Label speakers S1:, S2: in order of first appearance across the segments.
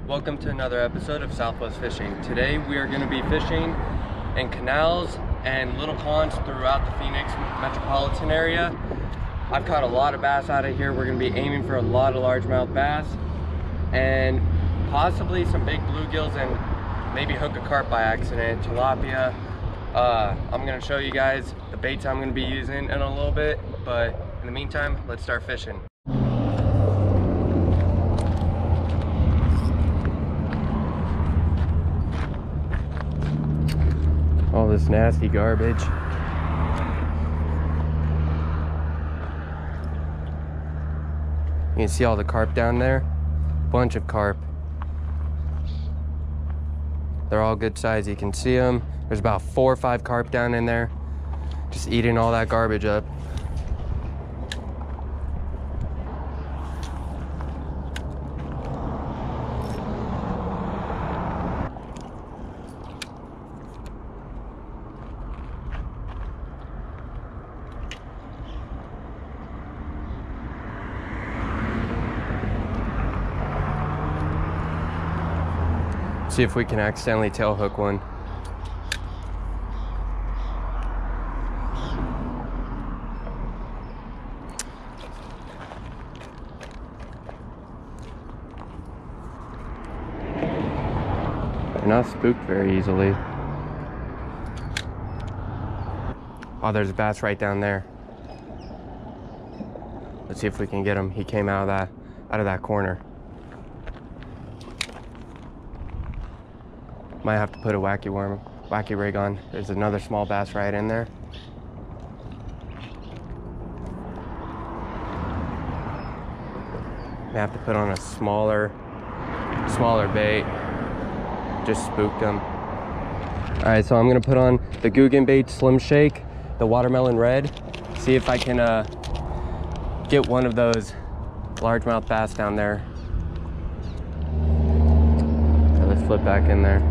S1: Welcome to another episode of Southwest Fishing. Today we are going to be fishing in canals and little ponds throughout the Phoenix metropolitan area. I've caught a lot of bass out of here. We're going to be aiming for a lot of largemouth bass and possibly some big bluegills and maybe hook a carp by accident, tilapia. I'm going to show you guys the baits I'm going to be using in a little bit, but in the meantime, let's start fishing. All this nasty garbage. You can see all the carp down there. Bunch of carp. They're all good size. You can see them. There's about 4 or 5 carp down in there, just eating all that garbage up. See if we can accidentally tail hook one. They're not spooked very easily. Oh, there's a bass right down there. Let's see if we can get him. He came out of that corner. Might have to put a wacky rig on. There's another small bass right in there. May have to put on a smaller bait. Just spooked him. All right, so I'm gonna put on the Guggen bait Slim Shake, the watermelon red. See if I can get one of those largemouth bass down there. Okay, let's flip back in there.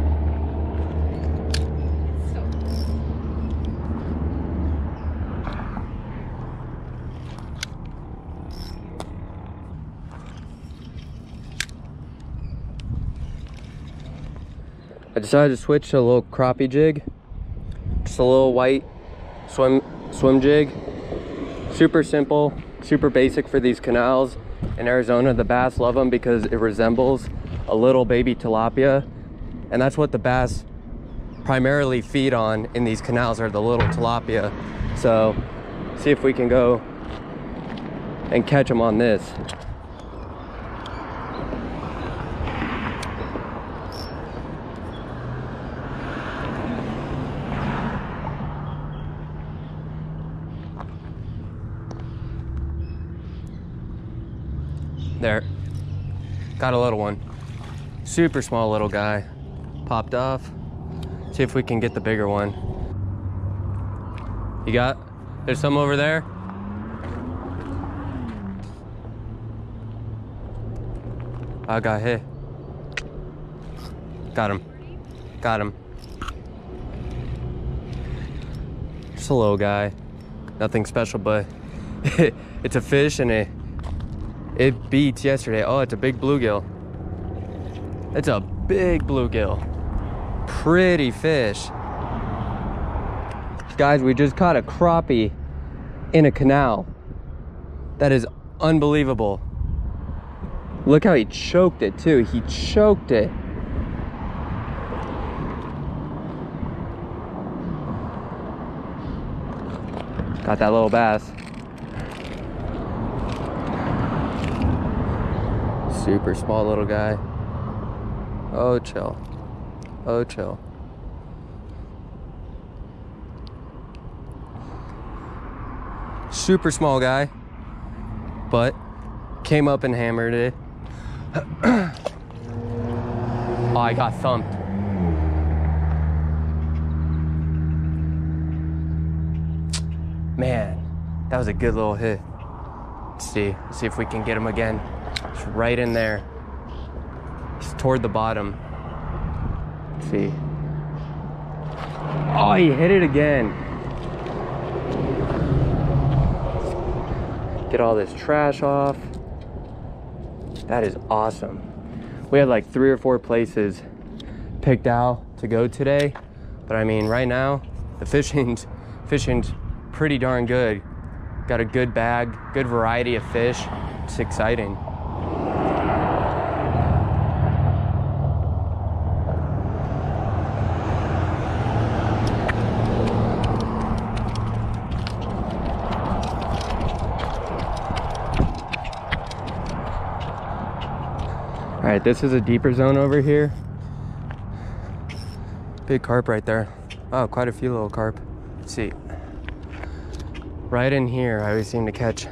S1: I decided to switch to a little crappie jig, just a little white swim jig. Super simple, super basic for these canals. In Arizona, the bass love them because it resembles a little baby tilapia, and that's what the bass primarily feed on in these canals, are the little tilapia. So see if we can go and catch them on this. There, got a little one. Super small little guy. Popped off. See if we can get the bigger one. There's some over there. I got hit. Got him. Just a little guy. Nothing special, but it's a fish and it beats yesterday. Oh, it's a big bluegill. It's a big bluegill. Pretty fish. Guys, we just caught a crappie in a canal. That is unbelievable. Look how he choked it too. He choked it. Got that little bass. Super small little guy. Oh, chill. Oh, chill. Super small guy, but came up and hammered it. Oh, I got thumped. Man, that was a good little hit. Let's see if we can get him again. It's right in there. It's toward the bottom. Let's see. Oh, he hit it again. Get all this trash off. That is awesome. We had like 3 or 4 places picked out to go today, but I mean, right now the fishing's pretty darn good. Got a good bag, good variety of fish. It's exciting. All right, this is a deeper zone over here. Big carp right there. Oh, quite a few little carp. Let's see. Right in here, I always seem to catch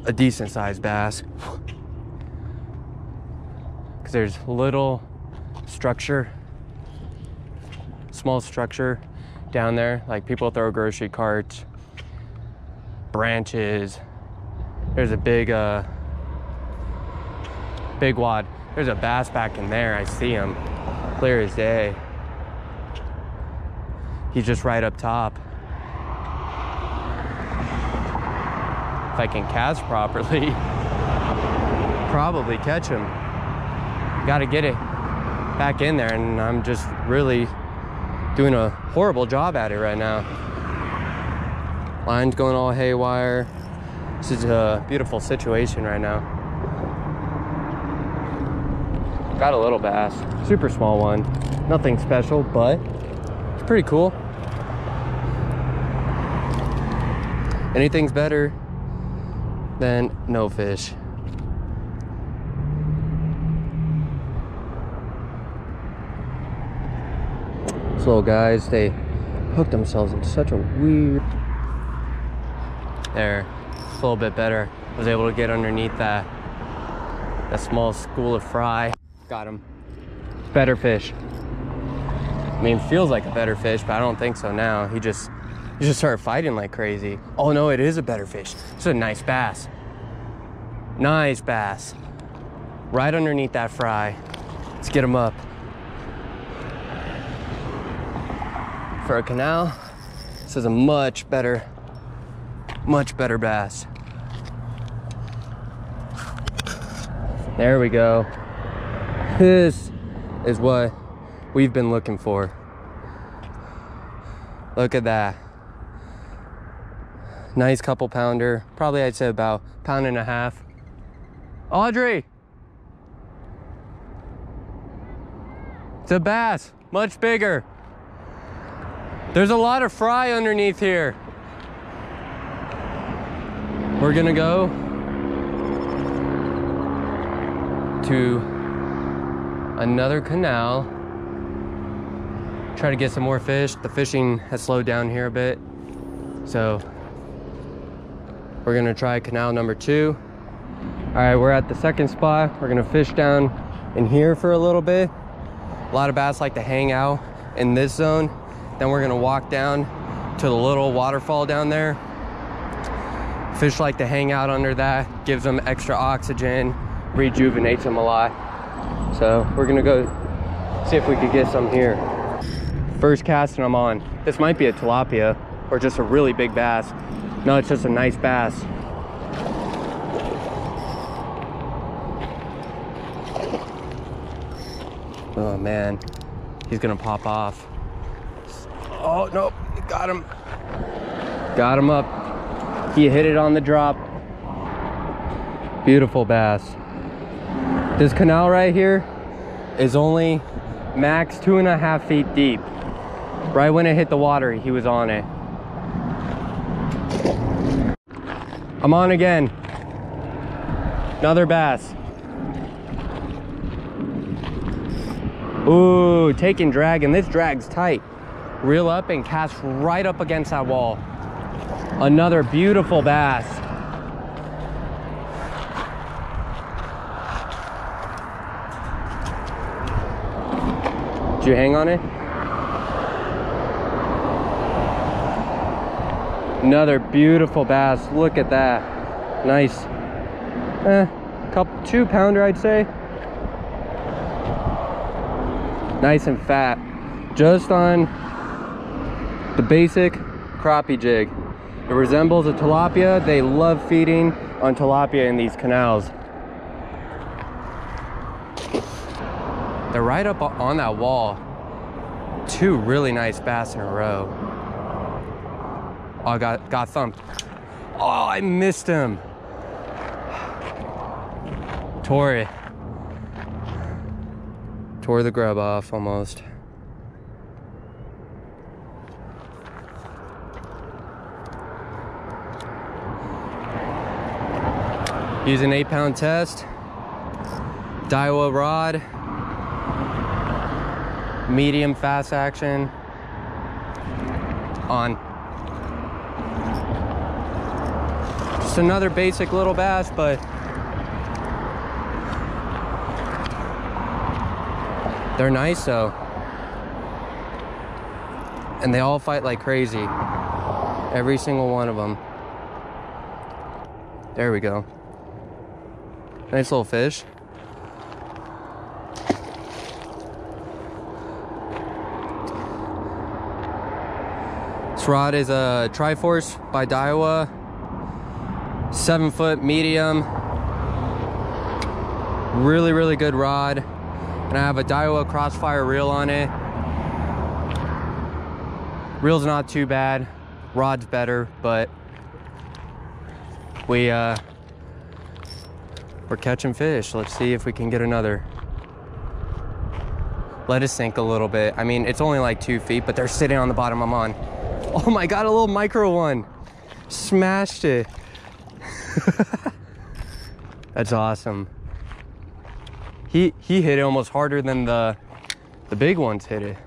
S1: a decent sized bass. Because there's little structure, small structure down there. Like people throw grocery carts, branches. There's a big wad. There's a bass back in there. I see him clear as day. He's just right up top. If I can cast properly, probably catch him. Gotta get it back in there, and I'm just really doing a horrible job at it right now. Line's going all haywire. This is a beautiful situation right now. Got a little bass, super small one. Nothing special, but it's pretty cool. Anything's better than no fish. These little guys, they hooked themselves into such a weird... There, it's a little bit better. I was able to get underneath that small school of fry. Got him. Better fish. I mean, feels like a better fish, but I don't think so now. He just started fighting like crazy. Oh no, it is a better fish. It's a nice bass. Nice bass. Right underneath that fry. Let's get him up. For a canal, this is a much better bass. There we go. This is what we've been looking for. Look at that. Nice couple pounder. Probably I'd say about 1.5 pounds. Audrey! It's a bass, much bigger. There's a lot of fry underneath here. We're gonna go to another canal, try to get some more fish. The fishing has slowed down here a bit, so we're gonna try canal number 2. All right, we're at the second spot. We're gonna fish down in here for a little bit. A lot of bass like to hang out in this zone. Then we're gonna walk down to the little waterfall down there. Fish like to hang out under that, gives them extra oxygen, rejuvenates them a lot. So we're gonna go see if we could get some here. First cast and I'm on. This might be a tilapia or just a really big bass. No, it's just a nice bass. Oh man, he's gonna pop off. Oh no, got him. Got him up. He hit it on the drop. Beautiful bass. This canal right here is only max 2.5 feet deep. Right when it hit the water, he was on it. I'm on again. Another bass. Ooh, taking drag, and this drag's tight. Reel up and cast right up against that wall. Another beautiful bass. Did you hang on it? Another beautiful bass. Look at that. Nice. Couple 2 pounder, I'd say. Nice and fat. Just on the basic crappie jig. It resembles a tilapia. They love feeding on tilapia in these canals. They're right up on that wall. Two really nice bass in a row. Oh, I got thumped. Oh, I missed him. Tore it. Tore the grub off almost. Use an 8-pound test. Daiwa rod. Medium fast action. On. Just another basic little bass, but they're nice though. And they all fight like crazy. Every single one of them. There we go. Nice little fish. This rod is a Triforce by Daiwa. 7-foot medium. Really, really good rod. And I have a Daiwa Crossfire reel on it. Reel's not too bad. Rod's better, but we're catching fish. Let's see if we can get another. Let it sink a little bit. I mean, it's only like 2 feet, but they're sitting on the bottom I'm on. Oh my God, a little micro one. Smashed it. That's awesome. He hit it almost harder than the big ones hit it.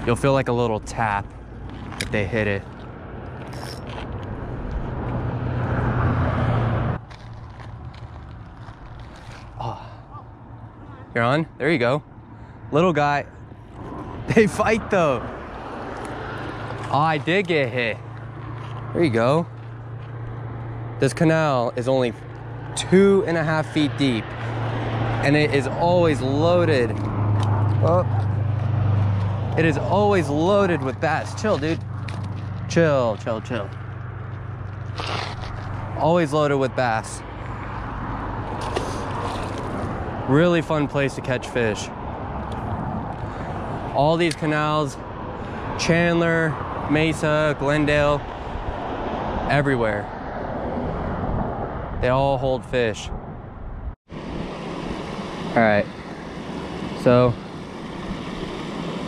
S1: You'll feel like a little tap if they hit it. Oh. You're on? There you go. Little guy. They fight though. Oh, I did get hit. There you go. This canal is only 2.5 feet deep, and it is always loaded. Oh. It is always loaded with bass. Chill, dude. Chill, chill, chill. Always loaded with bass. Really fun place to catch fish. All these canals, Chandler, Mesa, Glendale, everywhere. They all hold fish. All right, so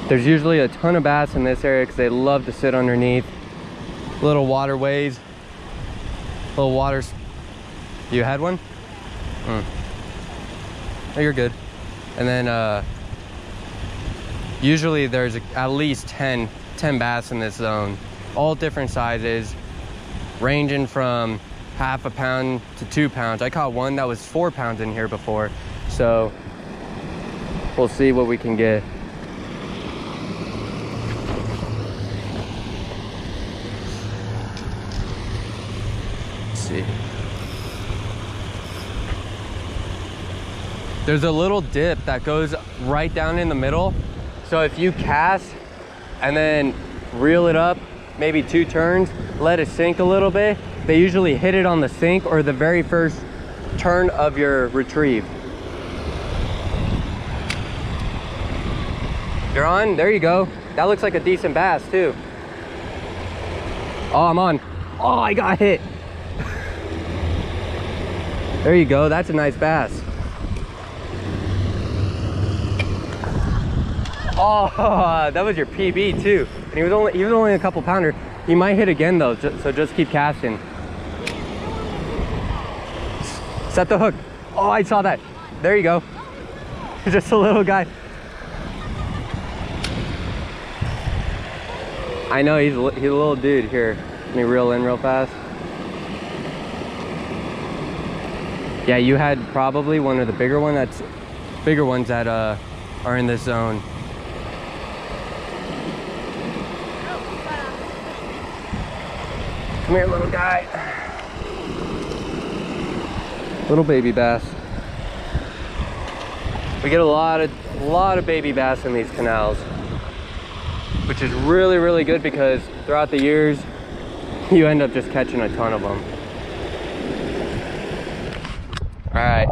S1: there's usually a ton of bass in this area because they love to sit underneath little waterways, little waters. You had one? Oh, you're good. And then usually there's at least 10 bass in this zone, all different sizes, ranging from ½ pound to 2 pounds. I caught one that was 4 pounds in here before, so we'll see what we can get. Let's see. There's a little dip that goes right down in the middle. So if you cast and then reel it up, maybe 2 turns, let it sink a little bit, they usually hit it on the sink or the very first turn of your retrieve. You're on? There you go. That looks like a decent bass too. Oh, I'm on. Oh, I got hit. There you go. That's a nice bass. Oh, that was your PB too. And he was only a couple pounder. He might hit again though, so just keep casting. Set the hook. Oh, I saw that. There you go. Just a little guy. I know, he's a little dude. Here, let me reel in real fast. Yeah, you had probably one of the bigger ones that are in this zone. Come here, little guy. Little baby bass. We get a lot of baby bass in these canals, which is really, really good because throughout the years, you end up just catching a ton of them. All right,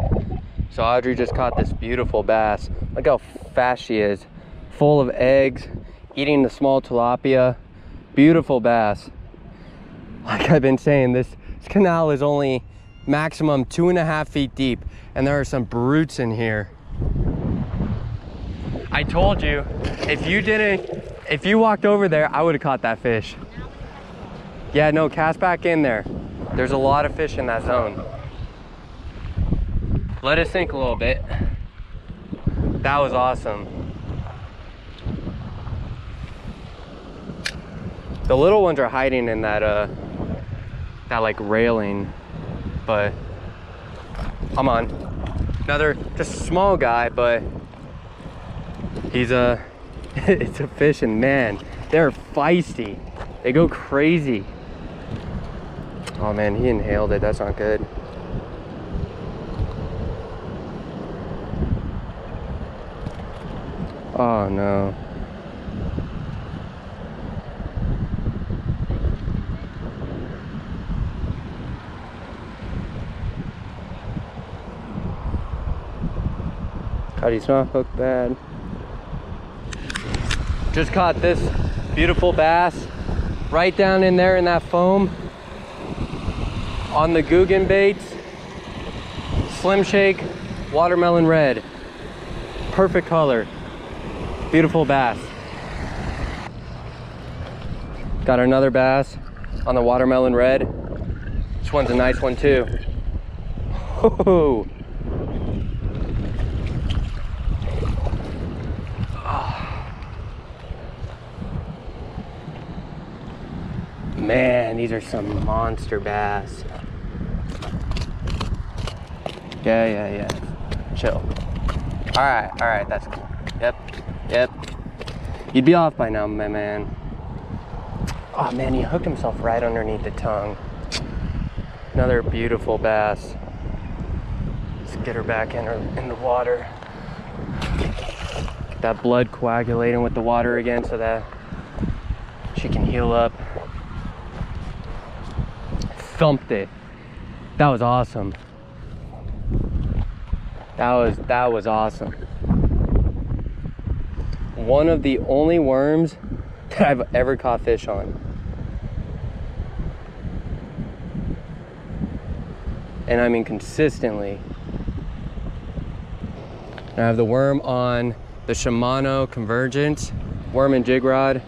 S1: so Audrey just caught this beautiful bass. Look how fast she is. Full of eggs, eating the small tilapia. Beautiful bass. Like I've been saying, this canal is only maximum 2.5 feet deep, and there are some brutes in here. I told you, if you walked over there, I would have caught that fish. Yeah, no, cast back in there. There's a lot of fish in that zone. Let it sink a little bit. That was awesome. The little ones are hiding in that like railing, but I'm on. Another just small guy, but he's it's a fish, and man, they're feisty. They go crazy. Oh man, he inhaled it. That's not good. Oh no. God, he's not hooked bad. Just caught this beautiful bass right down in there in that foam on the Guggen baits. Slim Shake watermelon red. Perfect color. Beautiful bass. Got another bass on the watermelon red. This one's a nice one too. Oh. Man, these are some monster bass. Yeah. Chill. All right, that's cool. Yep. You'd be off by now, my man. Oh man, he hooked himself right underneath the tongue. Another beautiful bass. Let's get her back in the water. Get that blood coagulating with the water again so that she can heal up. Thumped it. That was awesome. That was awesome. One of the only worms that I've ever caught fish on. And I mean consistently. And I have the worm on the Shimano Convergence worm and jig rod,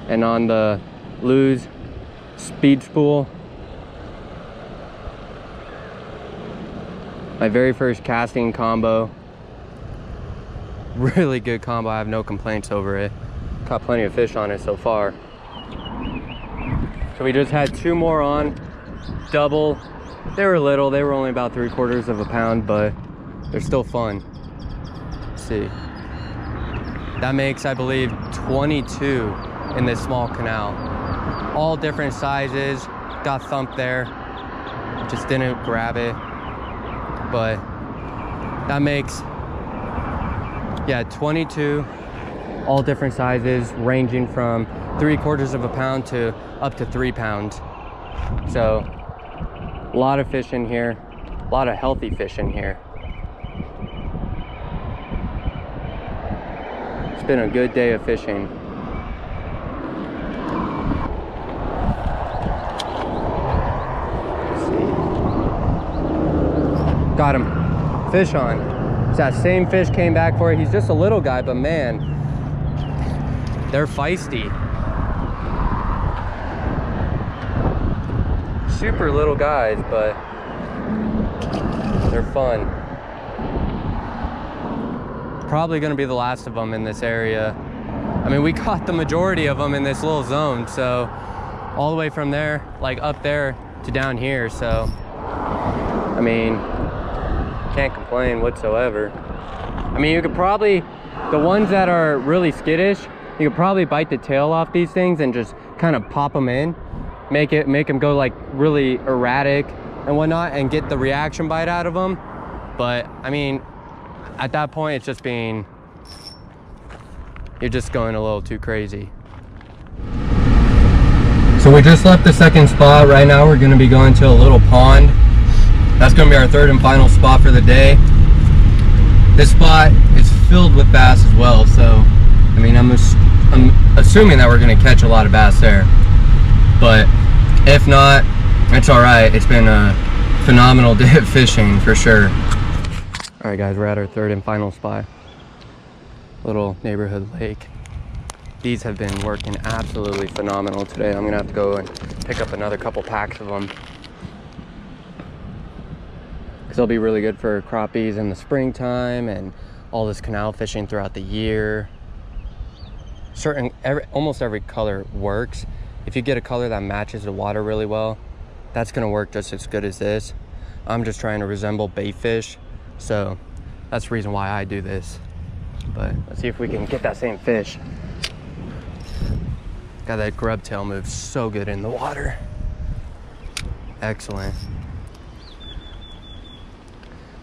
S1: and on the Lew's speed spool. My very first casting combo. Really good combo. I have no complaints over it. Caught plenty of fish on it so far. So we just had 2 more on. Double. They were little. They were only about 3/4 of a pound, but they're still fun. Let's see. That makes, I believe, 22 in this small canal. All different sizes. Got thumped there. Just didn't grab it. But that makes, yeah, 22, all different sizes, ranging from 3/4 of a pound to up to 3 pounds. So a lot of fish in here, a lot of healthy fish in here. It's been a good day of fishing. Got him. Fish on. So that same fish came back for it. He's just a little guy, but man, they're feisty. Super little guys, but they're fun. Probably gonna be the last of them in this area. I mean, we caught the majority of them in this little zone, so all the way from there, like up there to down here. So, I mean, can't complain whatsoever. I mean, you could probably, the ones that are really skittish, you could probably bite the tail off these things and just kind of pop them in, make them go like really erratic and whatnot, and get the reaction bite out of them. But I mean, at that point, it's just being, you're just going a little too crazy. So we just left the second spot. Right now we're going to be going to a little pond. That's gonna be our third and final spot for the day. This spot is filled with bass as well, so I mean, I'm assuming that we're gonna catch a lot of bass there, but if not, it's all right. It's been a phenomenal day of fishing for sure. All right, guys, we're at our third and final spot. Little neighborhood lake. These have been working absolutely phenomenal today. I'm gonna have to go and pick up another couple packs of them, because they'll be really good for crappies in the springtime and all this canal fishing throughout the year. Almost every color works. If you get a color that matches the water really well, that's gonna work just as good as this. I'm just trying to resemble bait fish, so that's the reason why I do this. But let's see if we can get that same fish. God, that grub tail moves so good in the water. Excellent.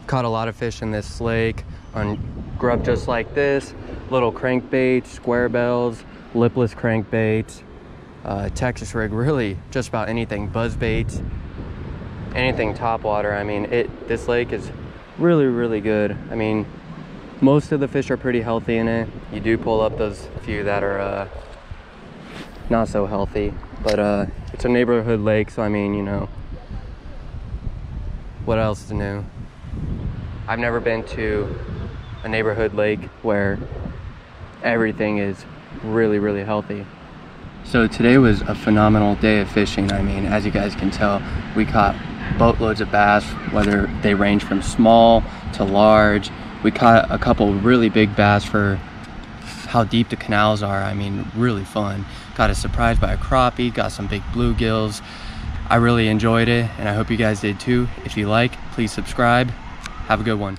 S1: Caught a lot of fish in this lake on grub just like this. Little crankbaits, square bells, lipless crankbaits, Texas rig, really just about anything, buzz baits, anything topwater. I mean, this lake is really, really good. I mean, most of the fish are pretty healthy in it. You do pull up those few that are not so healthy, but it's a neighborhood lake, so I mean, you know, what else is new? I've never been to a neighborhood lake where everything is really, really healthy. So today was a phenomenal day of fishing. I mean, as you guys can tell, we caught boatloads of bass, whether they range from small to large. We caught a couple really big bass for how deep the canals are. I mean, really fun. Got a surprise by a crappie, got some big bluegills. I really enjoyed it, and I hope you guys did too. If you like, please subscribe. Have a good one.